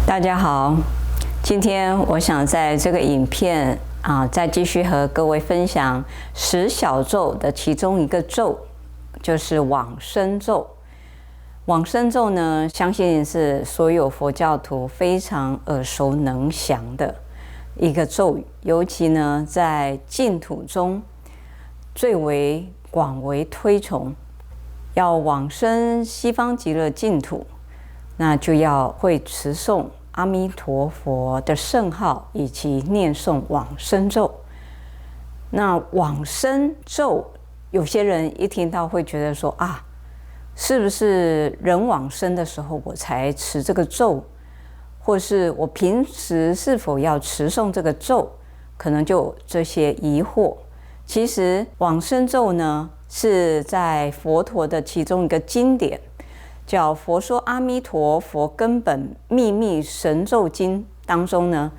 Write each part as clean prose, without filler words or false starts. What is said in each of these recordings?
大家好，今天我想在这个影片再继续和各位分享10小咒的其中一个咒，就是往生咒。往生咒呢，相信是所有佛教徒非常耳熟能详的一个咒语，尤其呢在净土中最为广为推崇。要往生西方极乐净土，那就要会持诵阿弥陀佛的圣号，以及念诵往生咒。那往生咒，有些人一听到会觉得说是不是人往生的时候我才持这个咒，或是我平时是否要持诵这个咒，可能就有这些疑惑。其实往生咒呢，是在佛陀的其中一个经典，叫《佛说阿弥陀佛根本秘密神咒经》当中呢，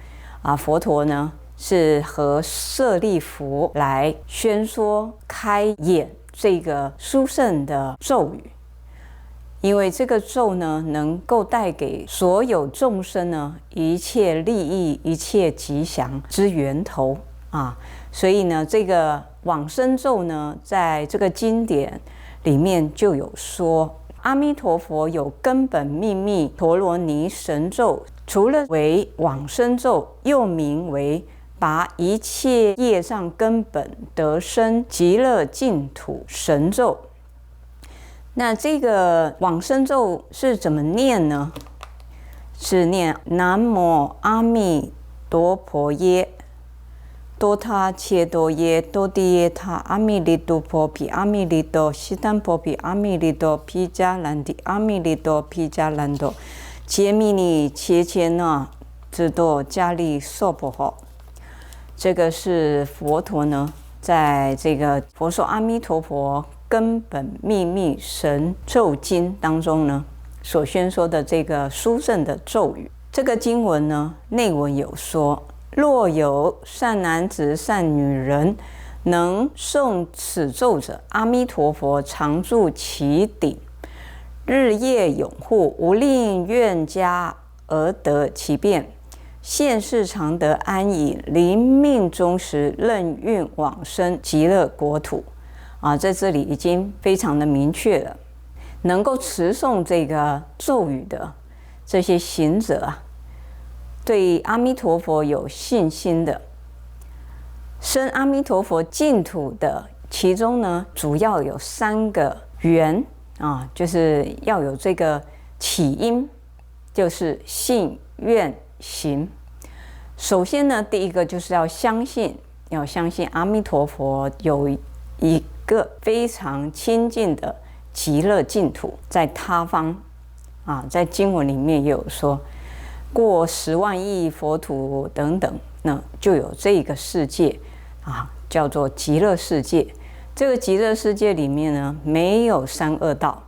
佛陀呢是和舍利弗来宣说开演这个殊胜的咒语。因为这个咒呢，能够带给所有众生呢一切利益、一切吉祥之源头所以呢，这个往生咒呢，在这个经典里面就有说，阿弥陀佛有根本秘密陀罗尼神咒，除了为往生咒，又名为拔一切业障根本得生极乐净土神咒。那这个往生咒是怎么念呢？是念南无阿弥陀佛耶，多他切多耶，多地耶他阿弥利多婆毗阿弥利多悉檀婆毗阿弥利多毗迦兰帝阿弥利多毗迦兰多揭弥尼切切那智多迦利娑婆诃。这个是佛陀呢，在这个《佛说阿弥陀佛根本秘密神咒经》当中呢，所宣说的这个殊胜的咒语。这个经文呢，内文有说，若有善男子、善女人，能诵此咒者，阿弥陀佛常住其顶，日夜拥护，无令愿加而得其便，现世常得安隐，临命终时任运往生极乐国土。在这里已经非常的明确了，能够持诵这个咒语的这些行者对阿弥陀佛有信心的，生阿弥陀佛净土的，其中呢，主要有3个缘就是要有这个起因，就是信愿行。首先呢，第一个就是要相信阿弥陀佛有一个非常亲近的极乐净土在他方在经文里面也有说，过10万亿佛土等等，那就有这个世界叫做极乐世界。这个极乐世界里面呢，没有三恶道，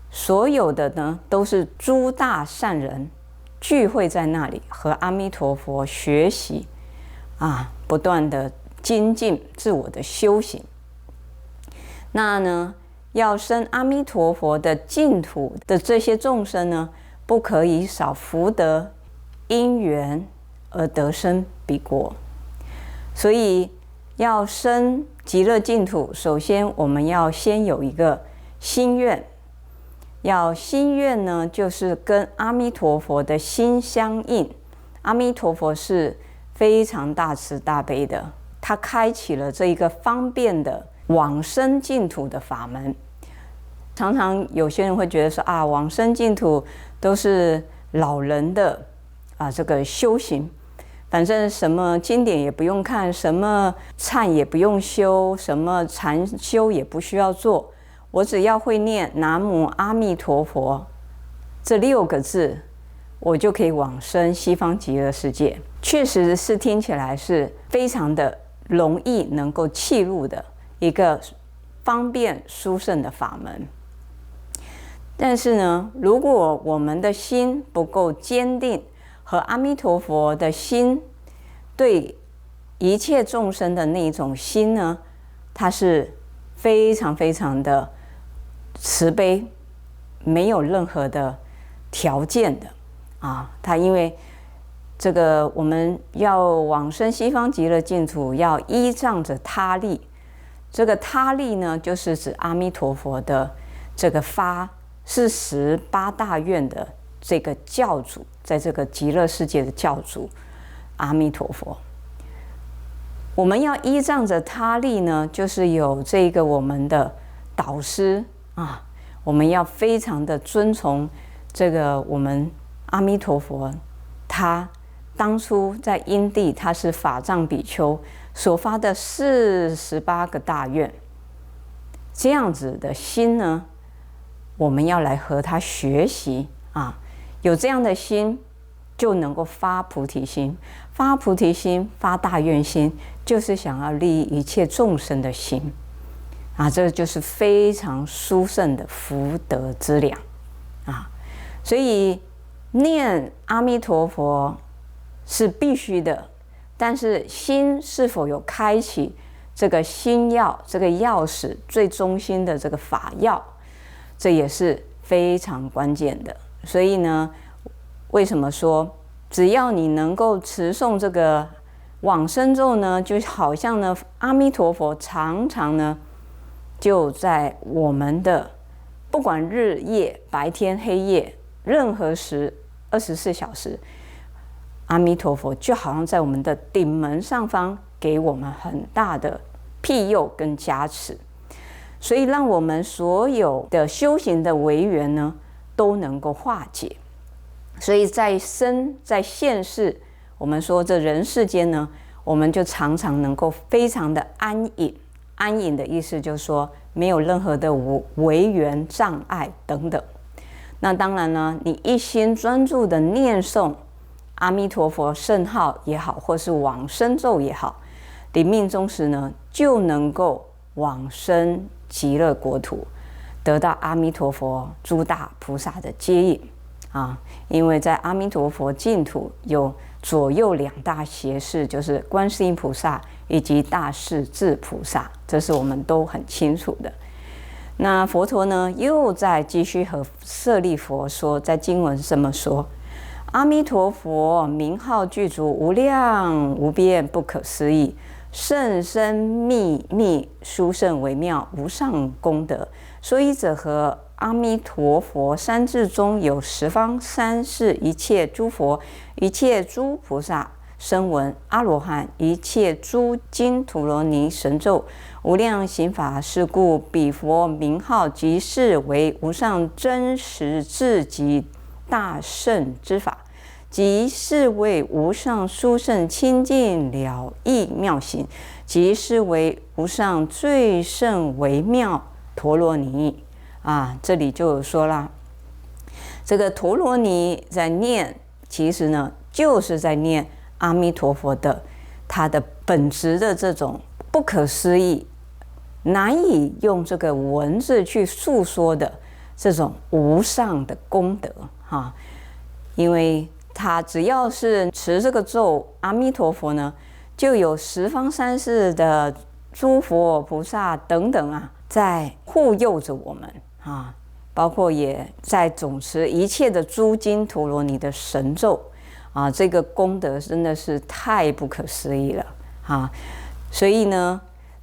所有的呢都是诸大善人聚会在那里，和阿弥陀佛学习不断的精进自我的修行。那呢，要生阿弥陀佛的净土的这些众生呢，不可以少福德因缘而得生彼国。所以要生极乐净土，首先我们要先有一个心愿。要心愿呢，就是跟阿弥陀佛的心相应。阿弥陀佛是非常大慈大悲的，他开启了这一个方便的往生净土的法门。常常有些人会觉得说往生净土都是老人的这个修行，反正什么经典也不用看，什么忏也不用修，什么禅修也不需要做，我只要会念南无阿弥陀佛这6个字，我就可以往生西方极乐世界。确实是听起来是非常的容易能够契入的一个方便殊胜的法门。但是呢，如果我们的心不够坚定，和阿弥陀佛的心对一切众生的那种心呢，它是非常非常的慈悲，没有任何的条件的他因为这个我们要往生西方极乐净土，要依仗着他力。这个他力呢，就是指阿弥陀佛的这个发是18大愿的这个教主，在这个极乐世界的教主阿弥陀佛。我们要依仗着他力呢，就是有这个我们的导师我们要非常的遵从这个我们阿弥陀佛，他当初在因地，他是法藏比丘所发的48个大愿，这样子的心呢，我们要来和他学习有这样的心，就能够发菩提心。发菩提心，发大愿心，就是想要利益一切众生的心这就是非常殊胜的福德之粮所以念阿弥陀佛是必须的，但是心是否有开启这个心钥，这个钥匙最中心的这个法钥，这也是非常关键的。所以呢，为什么说只要你能够持诵这个往生咒呢，就好像呢阿弥陀佛常常呢就在我们的不管日夜、白天黑夜，任何时24小时，阿弥陀佛就好像在我们的顶门上方，给我们很大的庇佑跟加持，所以让我们所有的修行的违缘呢都能够化解。所以在现世，我们说这人世间呢，我们就常常能够非常的安隐。安隐的意思就是说，没有任何的违缘障碍等等。那当然呢，你一心专注的念诵阿弥陀佛圣号也好，或是往生咒也好，临命终时呢，就能够往生极乐国土，得到阿弥陀佛诸大菩萨的接引因为在阿弥陀佛净土有左右2大胁侍，就是观世音菩萨以及大势至菩萨，这是我们都很清楚的。那佛陀呢，又在继续和舍利佛说，在经文这么说：阿弥陀佛名号具足，无量无边，不可思议，甚深秘密，殊胜微妙，无上功德。所以者何？阿弥陀佛三字中有十方三世一切诸佛，一切诸菩萨，声闻阿罗汉，一切诸经陀罗尼神咒，无量行法。是故彼佛名号即是为无上真实至极大圣之法，即是为无上殊胜清净了义妙行，即是为无上最胜微妙陀罗尼。这里就有说啦，这个陀罗尼在念，其实呢就是在念阿弥陀佛的他的本质的这种不可思议，难以用这个文字去诉说的这种无上的功德因为他只要是持这个咒阿弥陀佛呢，就有十方三世的诸佛菩萨等等在护佑着我们包括也在总持一切的诸经陀罗尼的神咒这个功德真的是太不可思议了所以呢，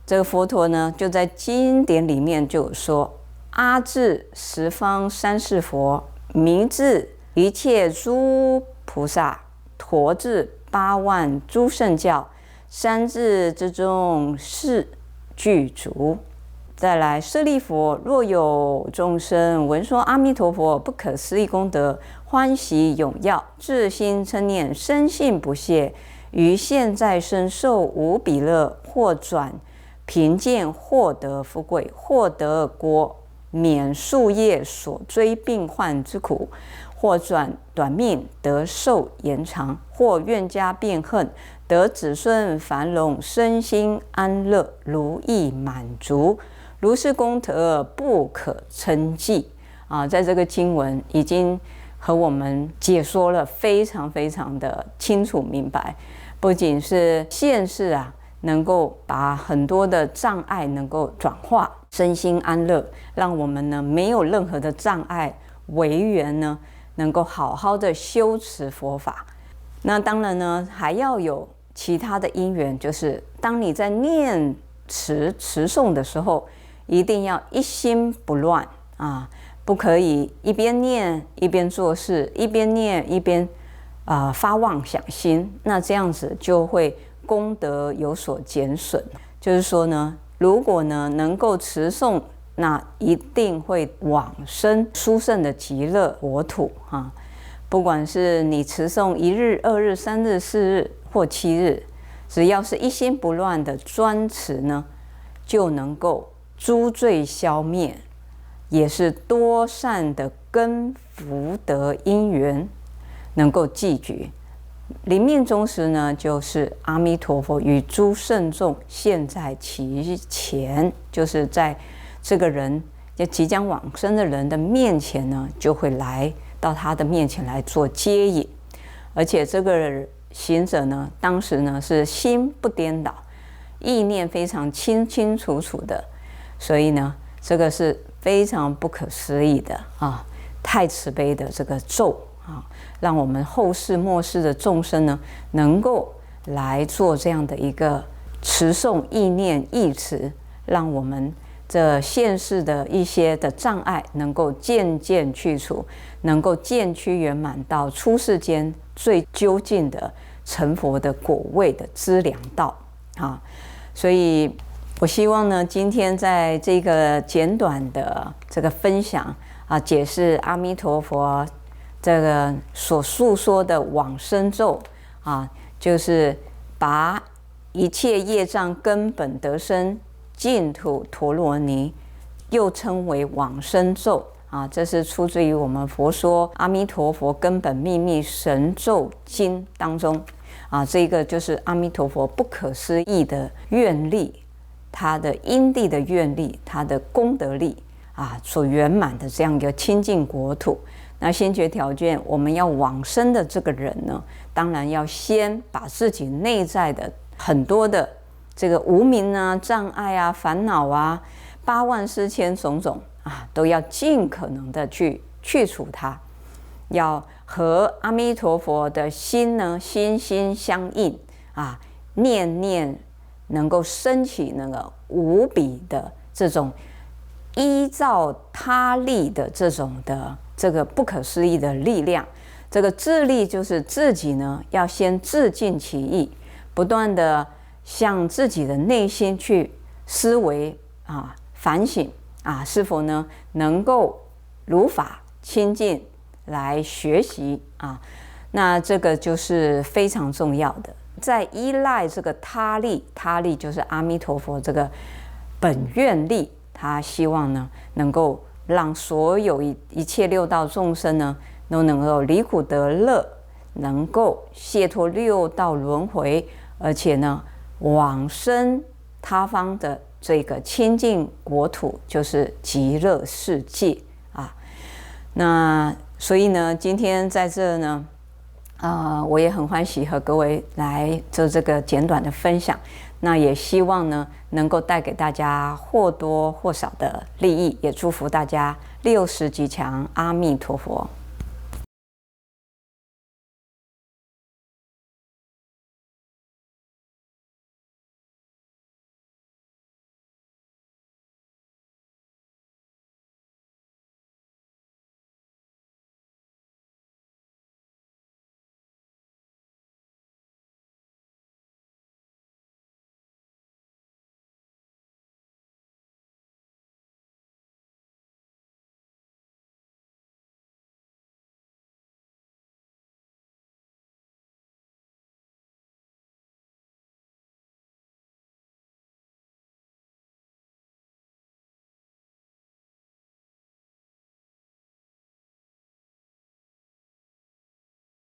这个佛陀呢就在经典里面就有说：阿字十方三世佛，弥字一切诸菩萨，陀字8万诸圣教，三字之中是具足。再来，舍利弗，若有众生闻说阿弥陀佛不可思议功德，欢喜踊跃，至心称念，深信不懈，于现在生受无比乐，或转贫贱，获得富贵，获得国免数业所追病患之苦，或转短命得寿延长，或怨家变恨得子孙繁荣，身心安乐，如意满足。如是功德不可称计在这个经文已经和我们解说了非常非常的清楚明白，不仅是现世能够把很多的障碍能够转化，身心安乐，让我们呢没有任何的障碍违缘呢，能够好好的修持佛法。那当然呢，还要有其他的因缘，就是当你在念持诵的时候，一定要一心不乱啊，不可以一边念一边做事，一边念一边发妄想心，那这样子就会功德有所减损。就是说呢，如果呢能够持诵，那一定会往生殊胜的极乐国土啊！不管是你持诵1日、2日、3日、4日或7日，只要是一心不乱的专持呢，就能够诸罪消灭，也是多善的根福德因缘能够具足。临命终时呢，就是阿弥陀佛与诸圣众现在其前，就是在这个人即将往生的人的面前呢，就会来到他的面前来做接引。而且这个行者呢，当时呢是心不颠倒，意念非常清清楚楚的，所以呢，这个是非常不可思议的啊，太慈悲的这个咒啊，让我们后世末世的众生呢，能够来做这样的一个持诵意念意持，让我们这现世的一些的障碍能够渐渐去除，能够渐趋圆满到出世间最究竟的成佛的果位的资粮道啊。所以我希望呢，今天在这个简短的这个分享啊，解释阿弥陀佛这个所诉说的往生咒啊，就是把一切业障根本得生净土陀罗尼，又称为往生咒啊。这是出自于我们佛说阿弥陀佛根本秘密神咒经当中啊。这个就是阿弥陀佛不可思议的愿力，他的因地的愿力，他的功德力啊，所圆满的这样一个清净国土。那先决条件，我们要往生的这个人呢，当然要先把自己内在的很多的这个无明啊、障碍啊、烦恼啊、8万4千种种啊，都要尽可能的去除它，要和阿弥陀佛的心呢心心相印啊，念念能够升起那个无比的这种依照他力的这种的这个不可思议的力量。这个自力就是自己呢要先自尽其意，不断的向自己的内心去思维啊、反省啊，是否呢能够如法亲近来学习啊？那这个就是非常重要的。在依赖这个他力，他力就是阿弥陀佛这个本愿力，他希望呢能够让所有一切六道众生呢都能够离苦得乐，能够解脱六道轮回，而且呢往生他方的这个清净国土，就是极乐世界啊。那所以呢，今天在这呢，我也很欢喜和各位来做这个简短的分享。那也希望呢，能够带给大家或多或少的利益，也祝福大家60吉祥，阿弥陀佛。